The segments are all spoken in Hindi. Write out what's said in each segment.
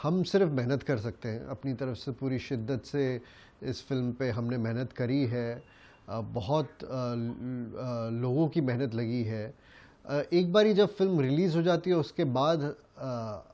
हम सिर्फ मेहनत कर सकते हैं अपनी तरफ से, पूरी शिद्दत से इस फिल्म पे हमने मेहनत करी है। बहुत लोगों की मेहनत लगी है। एक बारी जब फिल्म रिलीज़ हो जाती है उसके बाद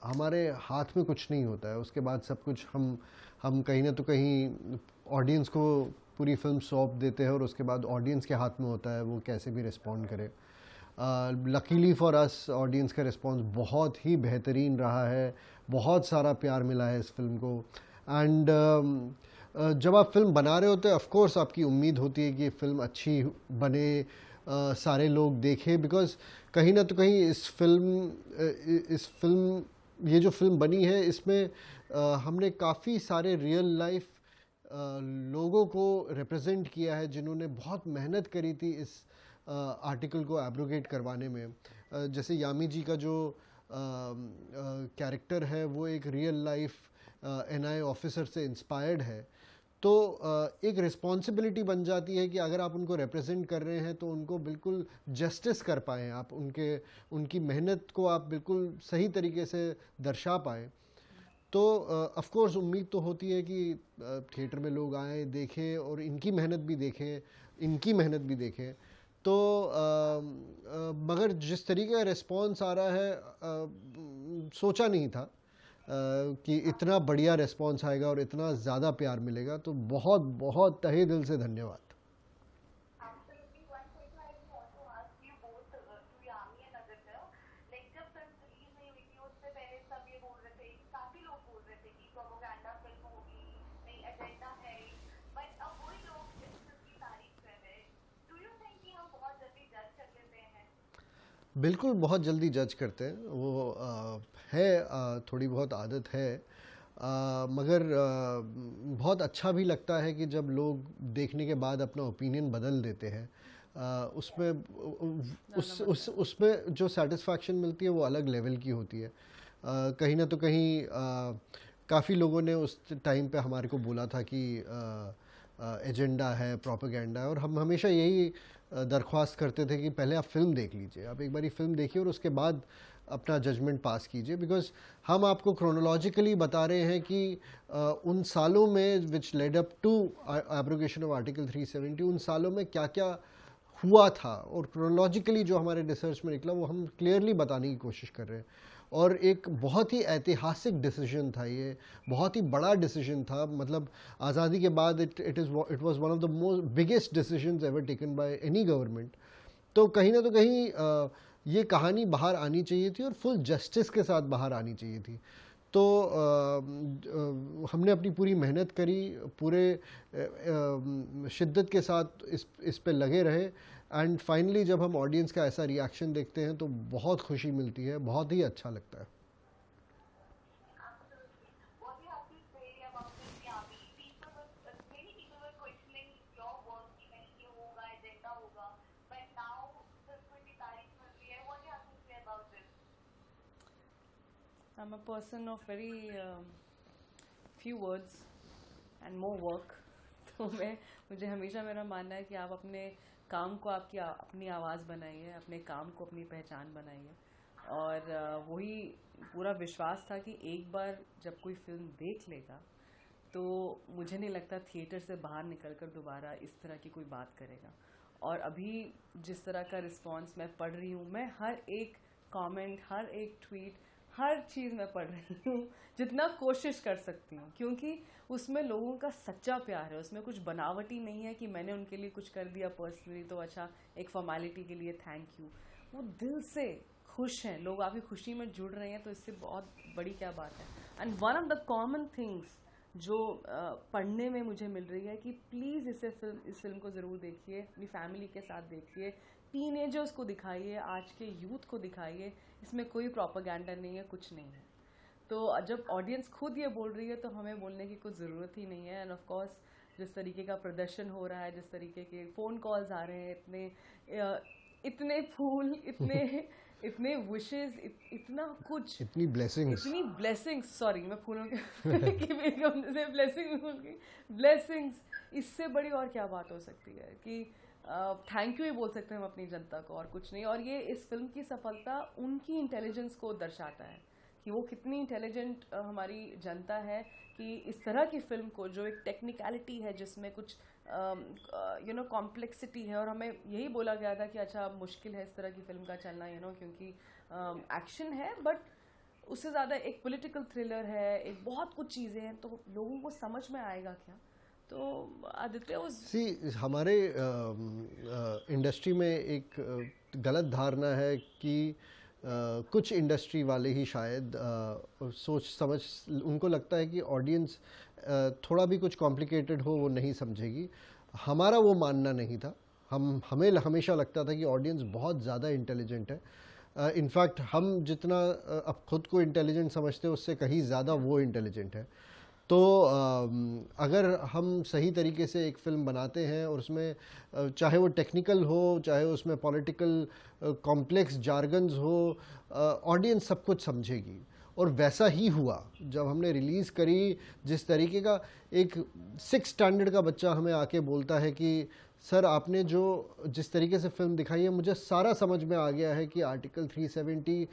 हमारे हाथ में कुछ नहीं होता है। उसके बाद सब कुछ हम कहीं ना तो कहीं ऑडियंस को पूरी फिल्म सौंप देते हैं और उसके बाद ऑडियंस के हाथ में होता है वो कैसे भी रिस्पॉन्ड करे। लकीली फॉर अस ऑडियंस का रिस्पांस बहुत ही बेहतरीन रहा है, बहुत सारा प्यार मिला है इस फिल्म को। एंड जब आप फिल्म बना रहे होते हैं ऑफ कोर्स आपकी उम्मीद होती है कि फिल्म अच्छी बने, सारे लोग देखें, बिकॉज कहीं ना तो कहीं इस फिल्म ये जो फिल्म बनी है इसमें हमने काफ़ी सारे रियल लाइफ लोगों को रिप्रेजेंट किया है जिन्होंने बहुत मेहनत करी थी इस आर्टिकल को एब्रोगेट करवाने में। जैसे यामी जी का जो कैरेक्टर है वो एक रियल लाइफ एनआई ऑफिसर से इंस्पायर्ड है। तो एक रिस्पॉन्सिबिलिटी बन जाती है कि अगर आप उनको रिप्रेजेंट कर रहे हैं तो उनको बिल्कुल जस्टिस कर पाएँ, आप उनकी मेहनत को आप बिल्कुल सही तरीके से दर्शा पाएँ। तो ऑफ कोर्स उम्मीद तो होती है कि थिएटर में लोग आएँ, देखें और इनकी मेहनत भी देखें, इनकी मेहनत भी देखें। तो मगर जिस तरीके का रिस्पॉन्स आ रहा है सोचा नहीं था कि इतना बढ़िया रिस्पॉन्स आएगा और इतना ज़्यादा प्यार मिलेगा। तो बहुत बहुत तहे दिल से धन्यवाद। Absolutely. One question I just want to ask you both, to Yami and Aditya, like जब फिल्म रिलीज नहीं हुई थी उससे पहले सब ये बोल रहे थे, काफी लोग बोल रहे थे कि प्रोपेगेंडा फिल्म होगी, नहीं एजेंडा है, बट अब वही लोग इस फिल्म की तारीफ कर रहे हैं। डू यू थिंक कि हम बहुत जल्दी जज कर लेते हैं? बिल्कुल बहुत जल्दी जज करते हैं, वो है थोड़ी बहुत आदत है। मगर बहुत अच्छा भी लगता है कि जब लोग देखने के बाद अपना ओपिनियन बदल देते हैं। उसमें उसमें जो सेटिस्फैक्शन मिलती है वो अलग लेवल की होती है। कहीं ना तो कहीं काफ़ी लोगों ने उस टाइम पे हमारे को बोला था कि एजेंडा है, प्रोपेगेंडा है, और हम हमेशा यही दरख्वास्त करते थे कि पहले आप फिल्म देख लीजिए, आप एक बारी फिल्म देखिए और उसके बाद अपना जजमेंट पास कीजिए। बिकॉज हम आपको क्रोनोलॉजिकली बता रहे हैं कि उन सालों में which led up to abrogation of article 370, उन सालों में क्या क्या हुआ था, और क्रोनोलॉजिकली जो हमारे रिसर्च में निकला वो हम क्लियरली बताने की कोशिश कर रहे हैं। और एक बहुत ही ऐतिहासिक डिसीजन था ये, बहुत ही बड़ा डिसीजन था। मतलब आज़ादी के बाद it was one of the most biggest decisions ever taken by any government. तो कहीं ना तो कहीं ये कहानी बाहर आनी चाहिए थी और फुल जस्टिस के साथ बाहर आनी चाहिए थी। तो हमने अपनी पूरी मेहनत करी, पूरे शिद्दत के साथ इस पे लगे रहे। एंड फाइनली जब हम ऑडियंस का ऐसा रिएक्शन देखते हैं तो बहुत खुशी मिलती है, बहुत ही अच्छा लगता है। Absolutely. What do you have to say about this, Yami? Many people were questioning your work कि नहीं ये होगा, एजेंडा होगा, but now फिल्म को इतनी तारीफ मिल रही है. What do you have to say about this? I'm a person of very few words and more work. तो मुझे हमेशा मेरा मानना है कि आप अपने काम को अपनी आवाज़ बनाइए, अपने काम को अपनी पहचान बनाइए। और वही पूरा विश्वास था कि एक बार जब कोई फिल्म देख लेगा तो मुझे नहीं लगता थिएटर से बाहर निकलकर दोबारा इस तरह की कोई बात करेगा। और अभी जिस तरह का रिस्पांस मैं पढ़ रही हूँ, मैं हर एक कमेंट, हर एक ट्वीट, हर चीज़ मैं पढ़ रही हूँ जितना कोशिश कर सकती हूँ, क्योंकि उसमें लोगों का सच्चा प्यार है, उसमें कुछ बनावटी नहीं है कि मैंने उनके लिए कुछ कर दिया पर्सनली तो अच्छा एक फॉर्मेलिटी के लिए थैंक यू। वो दिल से खुश हैं, लोग आपकी खुशी में जुड़ रहे हैं, तो इससे बहुत बड़ी क्या बात है। And one of the common things जो पढ़ने में मुझे मिल रही है कि प्लीज़ इस फिल्म को ज़रूर देखिए, अपनी फैमिली के साथ देखिए, टीनेजर्स को दिखाइए, आज के यूथ को दिखाइए, इसमें कोई प्रोपेगेंडा नहीं है, कुछ नहीं है। तो जब ऑडियंस खुद ये बोल रही है तो हमें बोलने की कुछ ज़रूरत ही नहीं है। एंड ऑफ कोर्स जिस तरीके का प्रदर्शन हो रहा है, जिस तरीके के फ़ोन कॉल्स आ रहे हैं, इतने फूल, इतने विशेस, इतना कुछ, इतनी ब्लेसिंग्स। इतनी ब्लेसिंग्स, सॉरी मैं फूलों की ब्लेसिंग भूल गई, ब्लेसिंग्स, इससे बड़ी और क्या बात हो सकती है कि थैंक यू ही बोल सकते हैं हम अपनी जनता को, और कुछ नहीं। और ये इस फिल्म की सफलता उनकी इंटेलिजेंस को दर्शाता है कि वो कितनी इंटेलिजेंट हमारी जनता है कि इस तरह की फिल्म को, जो एक टेक्निकलिटी है जिसमें कुछ कॉम्प्लेक्सिटी है, और हमें यही बोला गया था कि अच्छा अब मुश्किल है इस तरह की फिल्म का चलना, क्योंकि एक्शन है बट उससे ज़्यादा एक पॉलिटिकल थ्रिलर है, एक बहुत कुछ चीज़ें हैं, तो लोगों को समझ में आएगा क्या? तो आदित्य सी हमारे इंडस्ट्री में एक गलत धारणा है कि कुछ इंडस्ट्री वाले ही शायद सोच समझ, उनको लगता है कि ऑडियंस थोड़ा भी कुछ कॉम्प्लिकेटेड हो वो नहीं समझेगी। हमारा वो मानना नहीं था। हमें हमेशा लगता था कि ऑडियंस बहुत ज़्यादा इंटेलिजेंट है। इनफैक्ट हम जितना अब खुद को इंटेलिजेंट समझते हैं उससे कहीं ज़्यादा वो इंटेलिजेंट है। तो अगर हम सही तरीके से एक फ़िल्म बनाते हैं और उसमें चाहे वो टेक्निकल हो, चाहे उसमें पॉलिटिकल कॉम्प्लेक्स जार्गन्स हो, ऑडियंस सब कुछ समझेगी। और वैसा ही हुआ जब हमने रिलीज़ करी। जिस तरीके का एक 6 स्टैंडर्ड का बच्चा हमें आके बोलता है कि सर आपने जो जिस तरीके से फ़िल्म दिखाई है मुझे सारा समझ में आ गया है कि आर्टिकल 370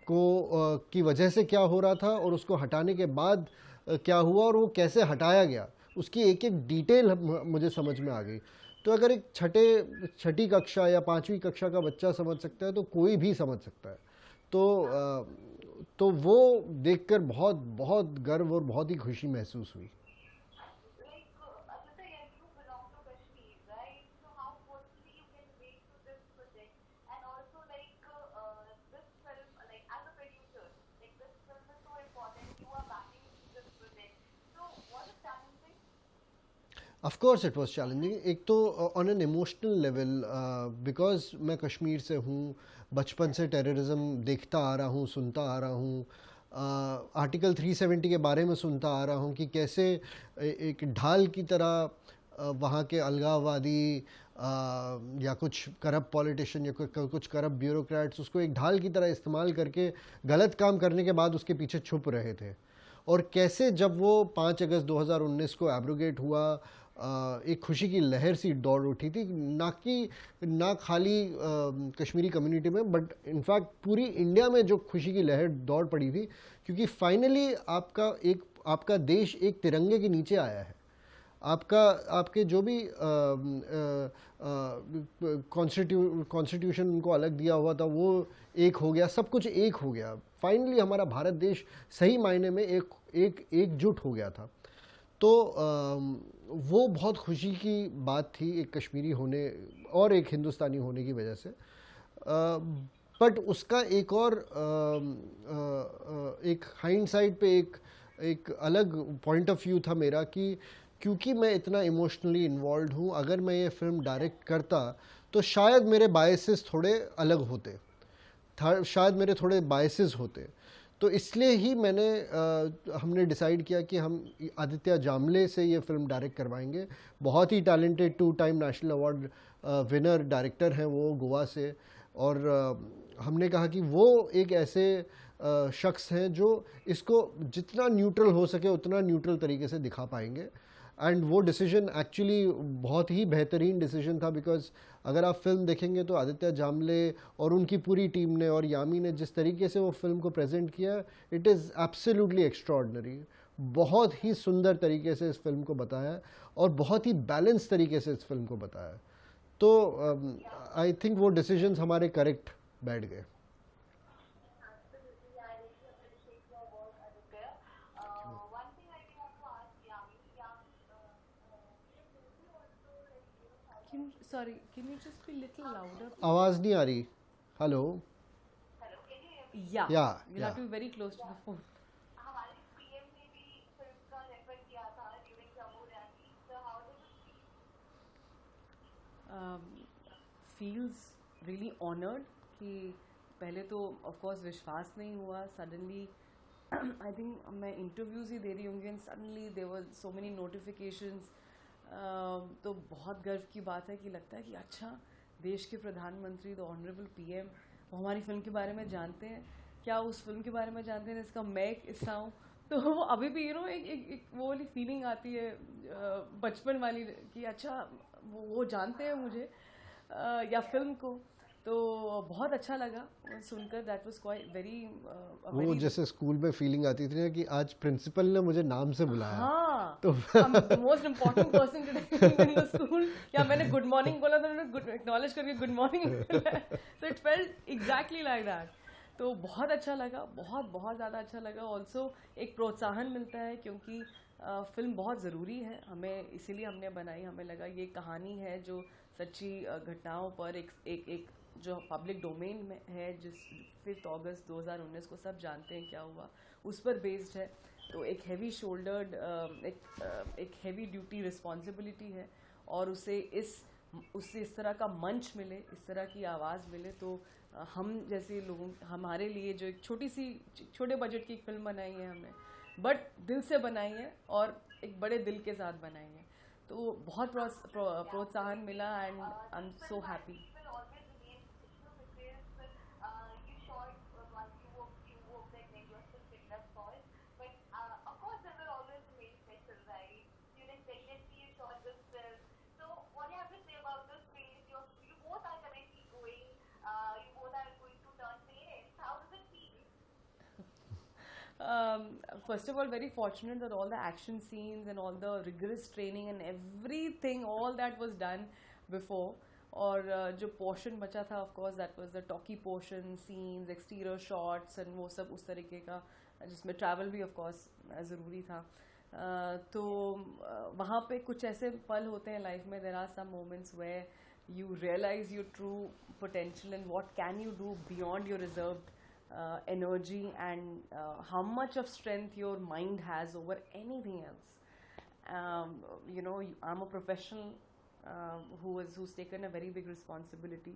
को की वजह से क्या हो रहा था और उसको हटाने के बाद क्या हुआ और वो कैसे हटाया गया, उसकी एक एक डिटेल मुझे समझ में आ गई। तो अगर एक छठी कक्षा या 5वीं कक्षा का बच्चा समझ सकता है तो कोई भी समझ सकता है। तो वो देखकर बहुत बहुत गर्व और बहुत ही खुशी महसूस हुई। Like, Aditya, yeah, you belong to Kashmir, right? So how personally you can relate to this project, and also like this film, like as a producer, like this film is so important. You are backing this project. So was it challenging? Of course it was challenging. एक तो on an emotional level, because मैं कश्मीर से हूँ, बचपन से टेररिज्म देखता आ रहा हूँ, सुनता आ रहा हूँ, आर्टिकल 370 के बारे में सुनता आ रहा हूँ कि कैसे एक ढाल की तरह वहाँ के अलगाववादी या कुछ करप्ट पॉलिटिशियन या कुछ करप्ट ब्यूरोक्रेट्स उसको एक ढाल की तरह इस्तेमाल करके गलत काम करने के बाद उसके पीछे छुप रहे थे। और कैसे जब वो 5 अगस्त 2019 को एब्रोगेट हुआ, एक खुशी की लहर सी दौड़ उठी थी, ना खाली कश्मीरी कम्युनिटी में बट इनफैक्ट पूरी इंडिया में जो खुशी की लहर दौड़ पड़ी थी, क्योंकि फाइनली आपका देश एक तिरंगे के नीचे आया है। आपके जो भी कॉन्स्टिट्यूशन उनको अलग दिया हुआ था वो एक हो गया, सब कुछ एक हो गया। फाइनली हमारा भारत देश सही मायने में एकजुट हो गया था। तो वो बहुत खुशी की बात थी एक कश्मीरी होने और एक हिंदुस्तानी होने की वजह से। बट उसका एक और एक हाइंडसाइड पे एक अलग पॉइंट ऑफ व्यू था मेरा कि क्योंकि मैं इतना इमोशनली इन्वॉल्व हूँ, अगर मैं ये फिल्म डायरेक्ट करता तो शायद मेरे बायसेस थोड़े अलग होते, शायद मेरे थोड़े बायसेस होते। तो इसलिए ही हमने डिसाइड किया कि हम आदित्य जामले से ये फिल्म डायरेक्ट करवाएंगे। बहुत ही talented 2 time national award winner director हैं वो, गोवा से। और हमने कहा कि वो एक ऐसे शख्स हैं जो इसको जितना न्यूट्रल हो सके उतना न्यूट्रल तरीके से दिखा पाएंगे। एंड वो डिसीजन एक्चुअली बहुत ही बेहतरीन डिसीजन था, बिकॉज अगर आप फिल्म देखेंगे तो आदित्य जामले और उनकी पूरी टीम ने और यामी ने जिस तरीके से वो फिल्म को प्रेजेंट किया, इट इज़ एब्सोल्युटली एक्स्ट्रॉर्डनरी। बहुत ही सुंदर तरीके से इस फिल्म को बताया और बहुत ही बैलेंस तरीके से इस फिल्म को बताया। तो आई थिंक वो डिसीजंस हमारे करेक्ट बैठ गए। Absolutely, I really appreciate your work, Aditya. One thing I do want to ask Yami, in this movie also, like, can you just be little louder? आवाज़ नहीं आ रही। Hello. hello, can you hear me? Yeah, Yeah, you'll have yeah. to be very close to the phone. हमारे PM ने भी फिल्म का रेफर किया था during Jammu rally. So how does it feel? Feels really honored कि पहले तो ऑफ कोर्स विश्वास नहीं हुआ, सडनली आई थिंक मैं इंटरव्यूज़ ही दे रही होंगी and suddenly there were so many notifications. तो बहुत गर्व की बात है कि लगता है कि अच्छा, देश के प्रधानमंत्री द ऑनरेबल PM वो हमारी फिल्म के बारे में जानते हैं, क्या उस फिल्म के बारे में जानते हैं जिसका मैं एक हिस्सा हूँ। तो अभी भी एक वो वाली फीलिंग आती है बचपन वाली कि अच्छा वो जानते हैं मुझे या फिल्म को। तो बहुत अच्छा लगा सुनकर, दैट वाज क्वाइट वेरी वो जैसे स्कूल में फीलिंग आती थी ना कि आज प्रिंसिपल ने मुझे नाम से बुलाया। हाँ, तो the most important person today in the school, या मैंने गुड मॉर्निंग बोला तो उन्होंने गुड एक्नॉलेज करके good morning, so it felt exactly like that. तो बहुत अच्छा लगा, बहुत बहुत ज़्यादा अच्छा लगा। ऑल्सो एक प्रोत्साहन मिलता है, क्योंकि फिल्म बहुत ज़रूरी है हमें, इसीलिए हमने बनाई। हमें लगा ये कहानी है जो सच्ची घटनाओं पर एक जो पब्लिक डोमेन में है, जिस 5 अगस्त 2019 को सब जानते हैं क्या हुआ, उस पर बेस्ड है। तो एक हैवी शोल्डर्ड, एक हैवी ड्यूटी रिस्पॉन्सिबिलिटी है, और उससे इस तरह का मंच मिले, इस तरह की आवाज़ मिले, तो हम जैसे लोगों, हमारे लिए जो एक छोटे बजट की एक फिल्म बनाई है हमने, बट दिल से बनाई है और एक बड़े दिल के साथ बनाई है, तो बहुत प्रोत्साहन मिला, and I am so happy. will always remain special because you shot once you worked at when you were still picked up calls. But of course, they will always remain special, right? During pregnancy, you shot this film. So, what do you have to say about this phase? You both are currently going. You both are going to turn parents. How does it feel? First of all, very fortunate that all the action scenes and all the rigorous training and everything, all that was done before. और जो पोर्शन बचा था, of course that was the talkie portion, scenes, exterior shots and वो सब उस तरीके का, जिसमें ट्रैवल भी ऑफ कोर्स ज़रूरी था। तो वहाँ पे कुछ ऐसे पल होते हैं लाइफ में, there are some moments where you realize your true potential and what can you do beyond your reserved energy, and how much of strength your mind has over anything else. I'm a professional who's taken a very big responsibility,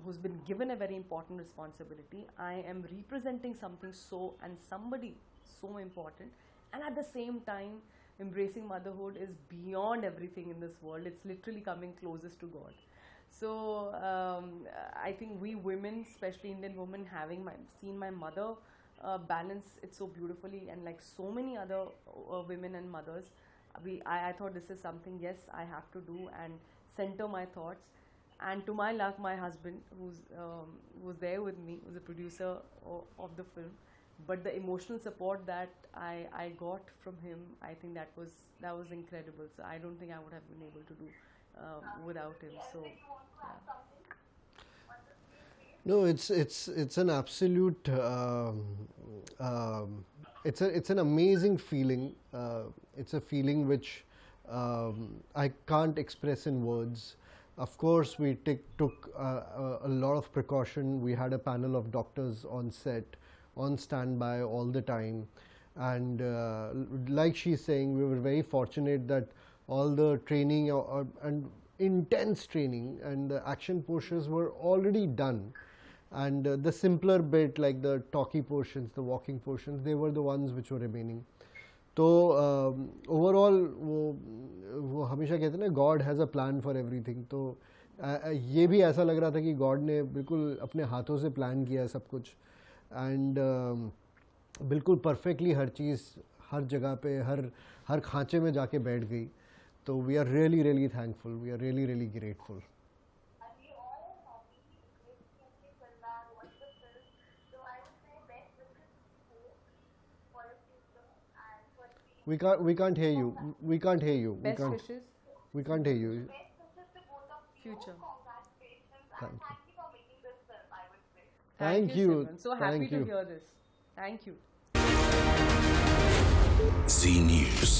who's been given a very important responsibility. I am representing something somebody so important, and at the same time embracing motherhood is beyond everything in this world. It's literally coming closest to God. So I think we women, especially Indian women, having seen my mother balance it so beautifully, and like so many other women and mothers, I thought this is something, yes, I have to do and center my thoughts. And to my luck, my husband, who's there with me, who's a producer of the film, but the emotional support that I got from him, I think that was incredible. So I don't think I would have been able to do without him. So yeah. No, it's an absolute it's an amazing feeling. It's a feeling which I can't express in words. Of course, we took a lot of precaution. We had a panel of doctors on set, on standby all the time, and like she's saying, we were very fortunate that all the training and intense training and the action portions were already done, and the simpler bit like the talkie portions, the walking portions, they were the ones which were remaining. तो ओवरऑल वो हमेशा कहते हैं ना, God has a plan for everything. तो ये भी ऐसा लग रहा था कि गॉड ने बिल्कुल अपने हाथों से प्लान किया सब कुछ, एंड बिल्कुल परफेक्टली हर चीज़ हर जगह पे हर खांचे में जाके बैठ गई। तो we are really really thankful, we are really really grateful. We can't hear you. We can't hear you. Best wishes. We can't hear you. Best wishes to both of you. Future. Congratulations, Thank and you. thank you for making this film, I would say. Thank you. Simran. So happy Thank to you. hear this. Thank you. Z News.